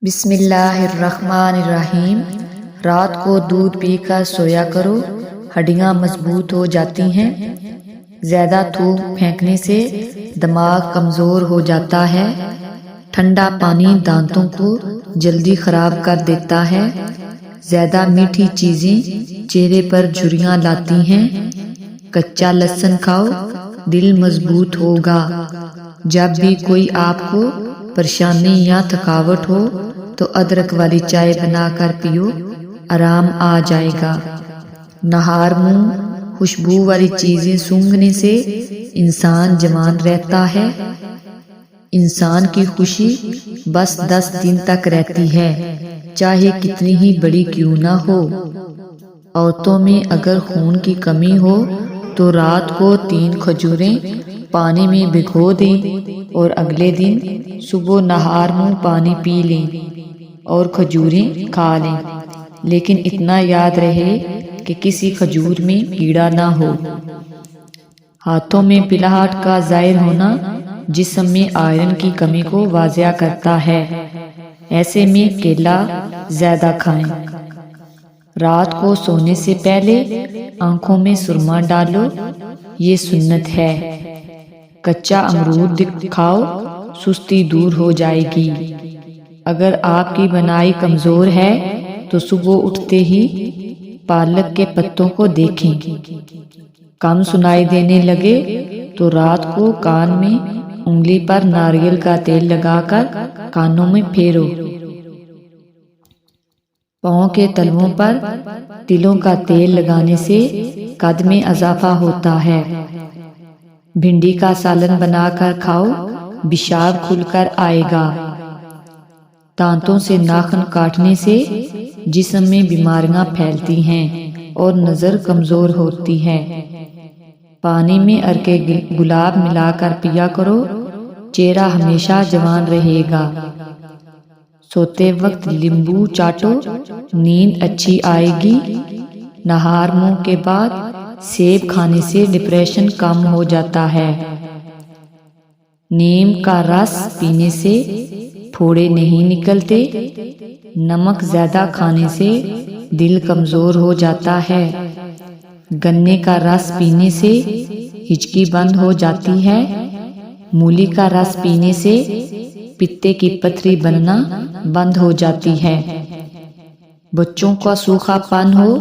بسم اللہ الرحمن الرحیم۔ رات کو دودھ پی کر سویا کرو، ہڈیاں مضبوط ہو جاتی ہیں۔ زیادہ تھوک پھینکنے سے دماغ کمزور ہو جاتا ہے۔ ٹھنڈا پانی دانتوں کو جلدی خراب کر دیتا ہے۔ زیادہ میٹھی چیزیں چہرے پر جھریاں لاتی ہیں۔ کچا لہسن کھاؤ، دل مضبوط ہوگا۔ جب بھی کوئی آپ کو پریشانی یا تھکاوٹ ہو تو ادرک والی چائے بنا کر پیو، آرام آ جائے گا۔ نہار منہ خوشبو والی چیزیں سونگھنے سے انسان جوان رہتا ہے۔ انسان کی خوشی بس 10 دن تک رہتی ہے، چاہے کتنی ہی بڑی کیوں نہ ہو۔ عورتوں میں اگر خون کی کمی ہو تو رات کو 3 کھجوریں پانی میں بھگو دیں اور اگلے دن صبح نہار منہ پانی پی لیں اور کھجوریں کھا لیں، لیکن اتنا یاد رہے کہ کسی کھجور میں کیڑا نہ ہو۔ ہاتھوں میں پلاہٹ کا ظاہر ہونا جسم میں آئرن کی کمی کو واضح کرتا ہے، ایسے میں کیلا زیادہ کھائیں۔ رات کو سونے سے پہلے آنکھوں میں سرما ڈالو، یہ سنت ہے۔ کچا امرود کھاؤ، سستی دور ہو جائے گی۔ اگر آپ کی بنائی کمزور ہے تو صبح اٹھتے ہی پالک کے پتوں کو دیکھیں۔ کم سنائی دینے لگے تو رات کو کان میں انگلی پر ناریل کا تیل لگا کر کانوں میں پھیرو۔ پاؤں کے تلووں پر تلوں کا تیل لگانے سے قد میں اضافہ ہوتا ہے۔ بھنڈی کا سالن بنا کر کھاؤ، پیشاب کھل کر آئے گا۔ دانتوں سے ناخن کاٹنے سے جسم میں بیماریاں پھیلتی ہیں اور نظر کمزور ہوتی ہے۔ پانی میں عرق گلاب ملا کر پیا کرو، چہرہ ہمیشہ جوان رہے گا۔ سوتے وقت لیمبو چاٹو، نیند اچھی آئے گی۔ نہار منہ کے بعد سیب کھانے سے ڈپریشن کم ہو جاتا ہے۔ نیم کا رس پینے سے پھوڑے نہیں نکلتے۔ نمک زیادہ کھانے سے دل کمزور ہو جاتا ہے۔ گنے کا رس پینے سے ہچکی بند ہو جاتی ہے۔ مولی کا رس پینے سے پتے کی پتھری بننا بند ہو جاتی ہے۔ بچوں کا سوکھا پن ہو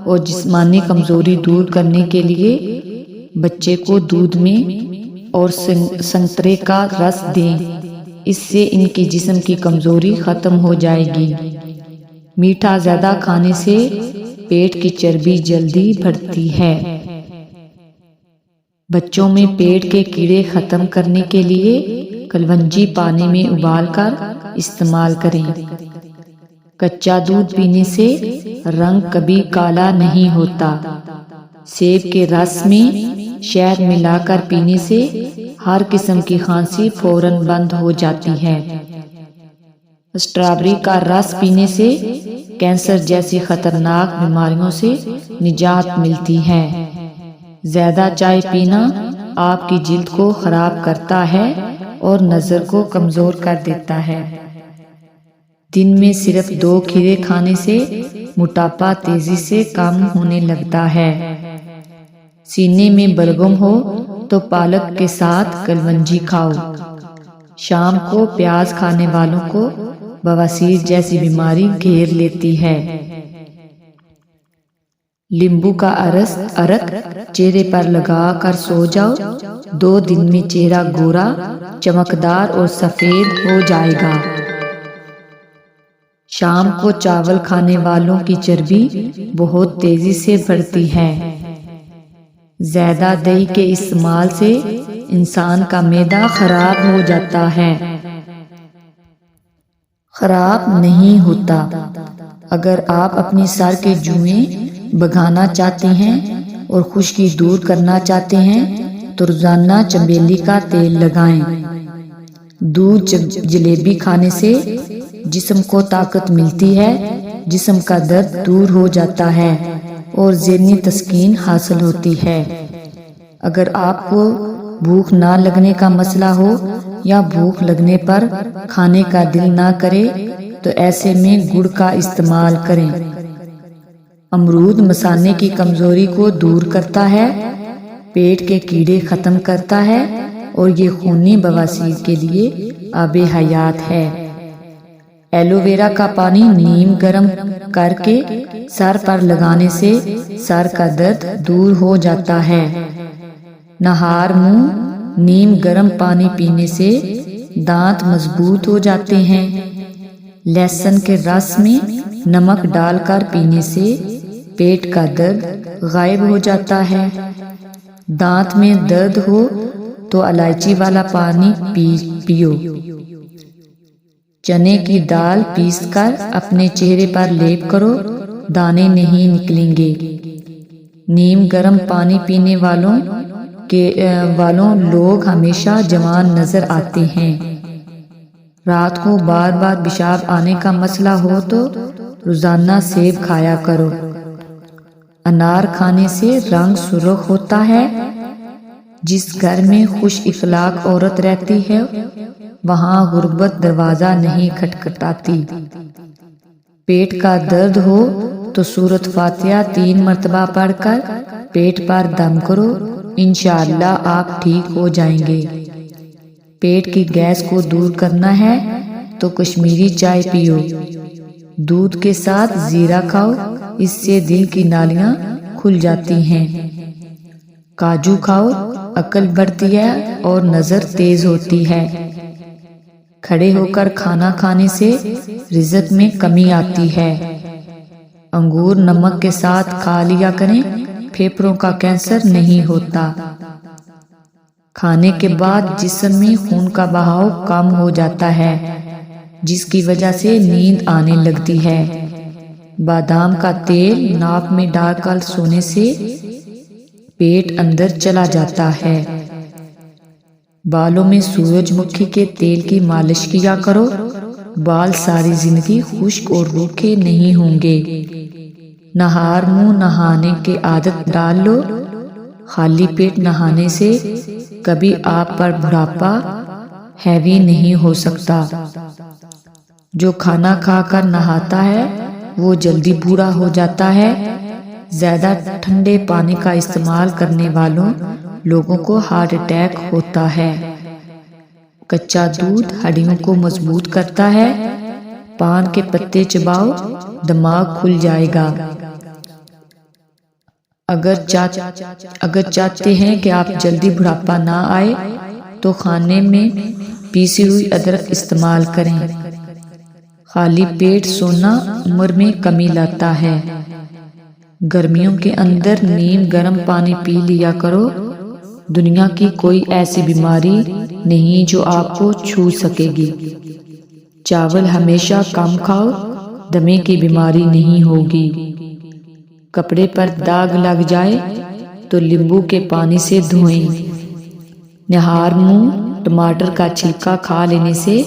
اور جسمانی کمزوری دور کرنے کے لیے بچے کو دودھ میں اور سنترے کا رس دیں، اس سے ان کے جسم کی کمزوری ختم ہو جائے گی۔ میٹھا زیادہ کھانے سے پیٹ کی چربی جلدی بڑھتی ہے۔ بچوں میں پیٹ کے کیڑے ختم کرنے کے لیے کلونجی پانی میں ابال کر استعمال کریں۔ کچا دودھ پینے سے رنگ کبھی کالا نہیں ہوتا۔ سیب کے رس میں شہد ملا کر پینے سے ہر قسم کی کھانسی فوراً بند ہو جاتی ہے۔ اسٹرابیری کا رس پینے سے کینسر جیسی خطرناک بیماریوں سے نجات ملتی ہے۔ زیادہ چائے پینا آپ کی جلد کو خراب کرتا ہے اور نظر کو کمزور کر دیتا ہے۔ دن میں صرف 2 کھیرے کھانے سے موٹاپا تیزی سے کم ہونے لگتا ہے۔ سینے میں بلغم ہو تو پالک کے ساتھ کلونجی کھاؤ۔ شام کو پیاز کھانے والوں کو بواسیر جیسی بیماری گھیر لیتی ہے۔ لیمبو کا عرق چہرے پر لگا کر سو جاؤ، 2 دن میں چہرہ گورا، چمکدار اور سفید ہو جائے گا۔ شام کو چاول کھانے والوں کی چربی بہت تیزی سے بڑھتی ہے۔ زیادہ دہی کے استعمال سے انسان کا معدہ خراب ہو جاتا ہے۔ خراب نہیں ہوتا۔ اگر آپ اپنی سر کے جوئیں بھگانا چاہتے ہیں اور خشکی دور کرنا چاہتے ہیں تو روزانہ چنبیلی کا تیل لگائیں۔ دودھ جلیبی کھانے سے جسم کو طاقت ملتی ہے، جسم کا درد دور ہو جاتا ہے اور ذہنی تسکین حاصل ہوتی ہے۔ اگر آپ کو بھوک نہ لگنے کا مسئلہ ہو یا بھوک لگنے پر کھانے کا دل نہ کرے تو ایسے میں گڑ کا استعمال کریں۔ امرود مثانے کی کمزوری کو دور کرتا ہے، پیٹ کے کیڑے ختم کرتا ہے اور یہ خونی بواسیر کے لیے آب حیات ہے۔ ایلو ویرا کا پانی نیم گرم کر کے سر پر لگانے سے سر کا درد دور ہو جاتا ہے۔ نہار منہ نیم گرم پانی پینے سے دانت مضبوط ہو جاتے ہیں۔ لہسن کے رس میں نمک ڈال کر پینے سے پیٹ کا درد غائب ہو جاتا ہے۔ دانت میں درد ہو تو الائچی والا پانی پیو۔ چنے کی دال پیس کر اپنے چہرے پر لیپ کرو، دانے نہیں نکلیں گے۔ نیم گرم پانی پینے والوں لوگ ہمیشہ جوان نظر آتے ہیں۔ رات کو بار بار پیشاب آنے کا مسئلہ ہو تو روزانہ سیب کھایا کرو۔ انار کھانے سے رنگ سرخ ہوتا ہے۔ جس گھر میں خوش اخلاق عورت رہتی ہے وہاں غربت دروازہ نہیں کھٹکھٹاتی۔ پیٹ کا درد ہو تو سورۃ فاتحہ 3 مرتبہ پڑھ کر پیٹ پر دم کرو، انشاءاللہ آپ ٹھیک ہو جائیں گے۔ پیٹ کی گیس کو دور کرنا ہے تو کشمیری چائے پیو۔ دودھ کے ساتھ زیرہ کھاؤ، اس سے دل کی نالیاں کھل جاتی ہیں۔ کاجو کھاؤ، عقل بڑھتی ہے اور نظر تیز ہوتی ہے۔ کھڑے ہو کر کھانا کھانے سے رزق میں کمی آتی ہے۔ انگور نمک کے ساتھ کھا لیا کریں، پھیپھڑوں کا کینسر نہیں ہوتا۔ کھانے کے بعد جسم میں خون کا بہاؤ کم ہو جاتا ہے، جس کی وجہ سے نیند آنے لگتی ہے۔ بادام کا تیل ناک میں ڈال کر سونے سے پیٹ اندر چلا جاتا ہے۔ بالوں میں سورج مکھی کے تیل کی مالش کیا کرو، بال ساری زندگی خشک اور روکھے نہیں ہوں گے۔ نہار منہ نہانے کی عادت ڈال لو، خالی پیٹ نہانے سے کبھی آپ پر بڑھاپا ہیوی نہیں ہو سکتا۔ جو کھانا کھا کر نہاتا ہے وہ جلدی بوڑھا ہو جاتا ہے۔ زیادہ ٹھنڈے پانی کا استعمال کرنے والوں لوگوں کو ہارٹ اٹیک ہوتا ہے۔ کچا دودھ ہڈیوں کو مضبوط کرتا ہے۔ پان کے پتے چباؤ، دماغ کھل جائے گا۔ اگر چاہتے ہیں کہ آپ جلدی بڑھاپا نہ آئے تو کھانے میں پیسی ہوئی ادرک استعمال کریں۔ خالی پیٹ سونا عمر میں کمی لاتا ہے۔ گرمیوں کے اندر نیم گرم پانی پی لیا کرو۔ دنیا کی کوئی ایسی بیماری نہیں جو آپ کو چھو سکے گی۔ چاول ہمیشہ کم کھاؤ، دمے کی بیماری نہیں ہوگی۔ کپڑے پر داغ لگ جائے تو لیمبو کے پانی سے دھوئیں۔ نہار منہ ٹماٹر کا چھلکا کھا لینے سے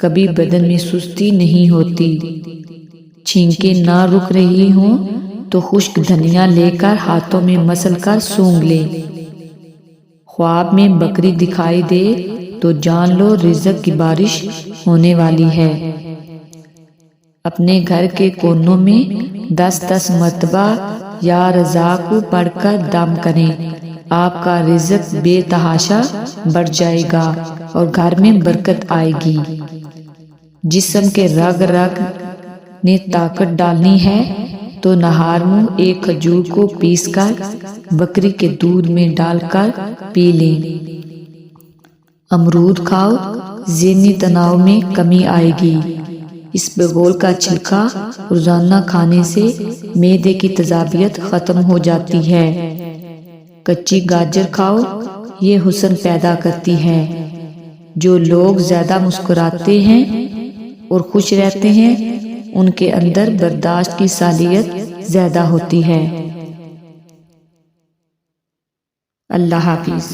کبھی بدن میں سستی نہیں ہوتی۔ چھینکیں نہ رک رہی ہوں تو خشک دھنیا لے کر ہاتھوں میں مسل کر سونگھ لیں۔ خواب میں بکری دکھائی دے تو جان لو رزق کی بارش ہونے والی ہے۔ اپنے گھر کے کونوں میں 10 مرتبہ یا رزاق پڑھ کر دم کریں، آپ کا رزق بے تحاشا بڑھ جائے گا اور گھر میں برکت آئے گی۔ جسم کے رگ رگ نے طاقت ڈالنی ہے تو نہار منہ ایک کھجور کو پیس کر بکری کے دودھ میں ڈال کر پی لیں۔ امرود کھاؤ، ذہنی تناؤ میں کمی آئے گی۔ اس بغول کا چھلکا روزانہ کھانے سے معدے کی تیزابیت ختم ہو جاتی ہے۔ کچی گاجر کھاؤ، یہ حسن پیدا کرتی ہے۔ جو لوگ زیادہ مسکراتے ہیں اور خوش رہتے ہیں ان کے اندر برداشت کی صلاحیت زیادہ ہوتی ہے۔ اللہ حافظ۔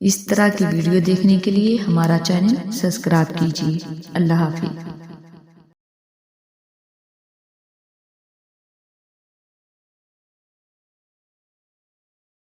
اس طرح کی ویڈیو دیکھنے کے لیے ہمارا چینل سبسکرائب کیجیے۔ اللہ حافظ۔